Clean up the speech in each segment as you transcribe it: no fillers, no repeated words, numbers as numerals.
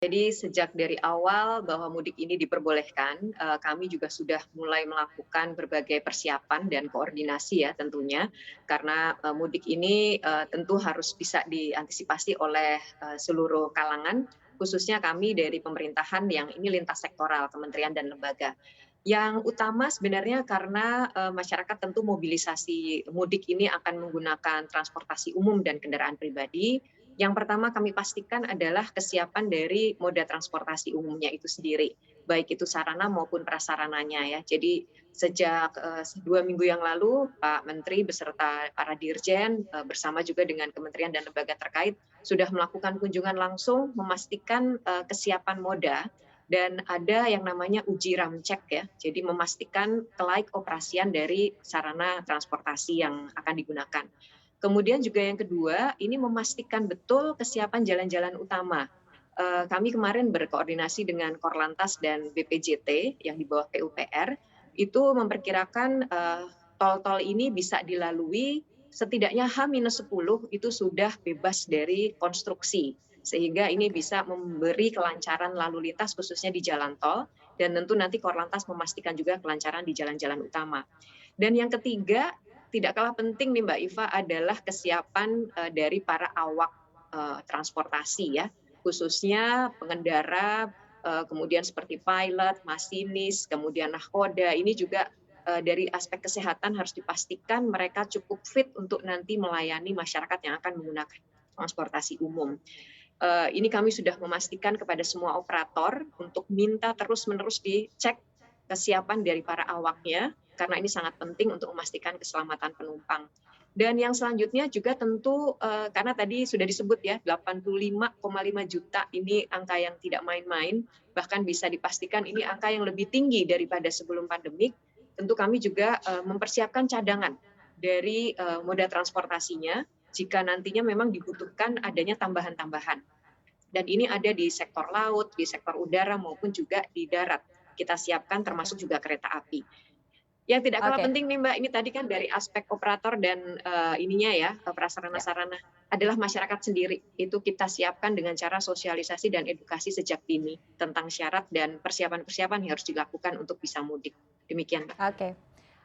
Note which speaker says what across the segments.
Speaker 1: Jadi sejak dari awal bahwa mudik ini diperbolehkan, kami juga sudah mulai melakukan berbagai persiapan dan koordinasi ya tentunya, karena, mudik ini, tentu harus bisa diantisipasi oleh, seluruh kalangan, khususnya kami dari pemerintahan yang ini lintas sektoral, kementerian dan lembaga. Yang utama sebenarnya karena, masyarakat tentu mobilisasi mudik ini akan menggunakan transportasi umum dan kendaraan pribadi. Yang pertama kami pastikan adalah kesiapan dari moda transportasi umumnya itu sendiri, baik itu sarana maupun prasarananya ya. Jadi sejak, 2 minggu yang lalu Pak Menteri beserta para dirjen, bersama juga dengan kementerian dan lembaga terkait sudah melakukan kunjungan langsung memastikan, kesiapan moda dan ada yang namanya uji ramcek ya. Jadi memastikan kelayak operasian dari sarana transportasi yang akan digunakan. Kemudian juga yang kedua, ini memastikan betul kesiapan jalan-jalan utama. Kami kemarin berkoordinasi dengan Korlantas dan BPJT yang di bawah PUPR, itu memperkirakan, tol-tol ini bisa dilalui setidaknya H-10 itu sudah bebas dari konstruksi. Sehingga ini bisa memberi kelancaran lalu lintas khususnya di jalan tol, dan tentu nanti Korlantas memastikan juga kelancaran di jalan-jalan utama. Dan yang ketiga, tidak kalah penting nih Mbak Iva adalah kesiapan, dari para awak, transportasi ya, khususnya pengendara, kemudian seperti pilot, masinis, kemudian nahkoda, ini juga, dari aspek kesehatan harus dipastikan mereka cukup fit untuk nanti melayani masyarakat yang akan menggunakan transportasi umum. Ini kami sudah memastikan kepada semua operator untuk minta terus-menerus dicek kesiapan dari para awaknya, karena ini sangat penting untuk memastikan keselamatan penumpang. Dan yang selanjutnya juga tentu, karena tadi sudah disebut ya 85,5 juta ini angka yang tidak main-main, bahkan bisa dipastikan ini angka yang lebih tinggi daripada sebelum pandemik, tentu kami juga, mempersiapkan cadangan dari, moda transportasinya, jika nantinya memang dibutuhkan adanya tambahan-tambahan. Dan ini ada di sektor laut, di sektor udara, maupun juga di darat. Kita siapkan termasuk juga kereta api. Yang tidak kalah
Speaker 2: Oke,
Speaker 1: penting nih Mbak, ini tadi kan dari aspek operator dan, ininya ya,
Speaker 2: ya.
Speaker 1: prasarana-sarana, adalah masyarakat sendiri. Itu kita siapkan dengan cara sosialisasi dan edukasi sejak dini, tentang syarat dan persiapan-persiapan yang harus dilakukan untuk bisa mudik. Demikian Mbak.
Speaker 2: Oke.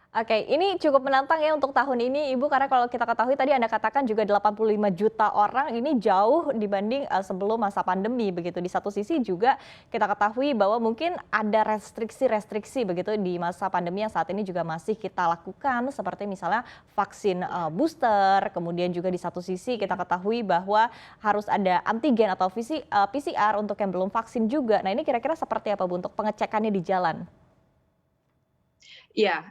Speaker 2: Oke, ini cukup menantang ya untuk tahun ini Ibu, karena kalau kita ketahui tadi Anda katakan juga 85 juta orang ini jauh dibanding, sebelum masa pandemi begitu. Di satu sisi juga kita ketahui bahwa mungkin ada restriksi-restriksi begitu di masa pandemi yang saat ini juga masih kita lakukan, seperti misalnya vaksin, booster, kemudian juga di satu sisi kita ketahui bahwa harus ada antigen atau PCR untuk yang belum vaksin juga. Nah, ini kira-kira seperti apa Bu untuk pengecekannya di jalan?
Speaker 1: Iya,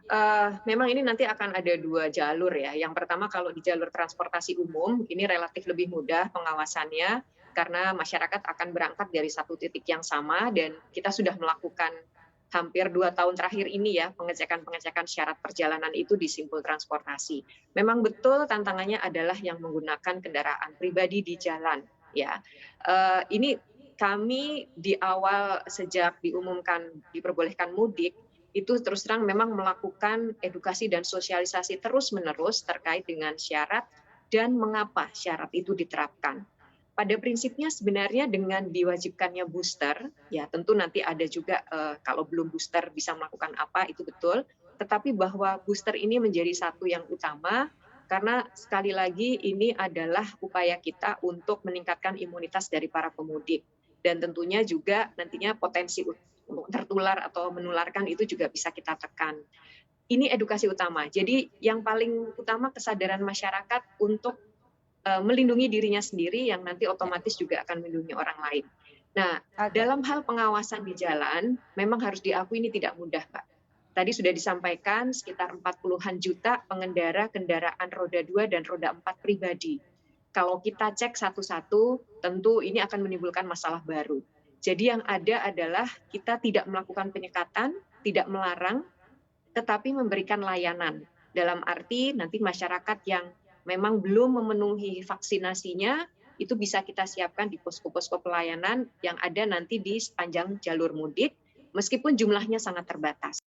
Speaker 1: memang ini nanti akan ada 2 jalur ya. Yang pertama kalau di jalur transportasi umum, ini relatif lebih mudah pengawasannya, karena masyarakat akan berangkat dari satu titik yang sama dan kita sudah melakukan hampir 2 tahun terakhir ini ya, pengecekan-pengecekan syarat perjalanan itu di simpul transportasi. Memang betul tantangannya adalah yang menggunakan kendaraan pribadi di jalan, ya. Ini kami di awal sejak diumumkan diperbolehkan mudik, itu terus terang memang melakukan edukasi dan sosialisasi terus-menerus terkait dengan syarat dan mengapa syarat itu diterapkan. Pada prinsipnya sebenarnya dengan diwajibkannya booster, ya tentu nanti ada juga, kalau belum booster bisa melakukan apa, itu betul. Tetapi bahwa booster ini menjadi satu yang utama, karena sekali lagi ini adalah upaya kita untuk meningkatkan imunitas dari para pemudik. Dan tentunya juga nantinya potensi untuk tertular atau menularkan itu juga bisa kita tekan. Ini edukasi utama. Jadi yang paling utama kesadaran masyarakat untuk, melindungi dirinya sendiri yang nanti
Speaker 2: Ya,
Speaker 1: otomatis juga akan melindungi orang lain. Nah,
Speaker 2: oke.
Speaker 1: dalam hal pengawasan di jalan memang harus diakui ini tidak mudah, Mbak. Tadi sudah disampaikan sekitar 40-an juta pengendara kendaraan roda 2 dan roda 4 pribadi. Kalau kita cek satu-satu, tentu ini akan menimbulkan masalah baru. Jadi yang ada adalah kita tidak melakukan penyekatan, tidak melarang, tetapi memberikan layanan. Dalam arti nanti masyarakat yang memang belum memenuhi vaksinasinya, itu bisa kita siapkan di posko-posko pelayanan yang ada nanti di sepanjang jalur mudik, meskipun jumlahnya sangat terbatas.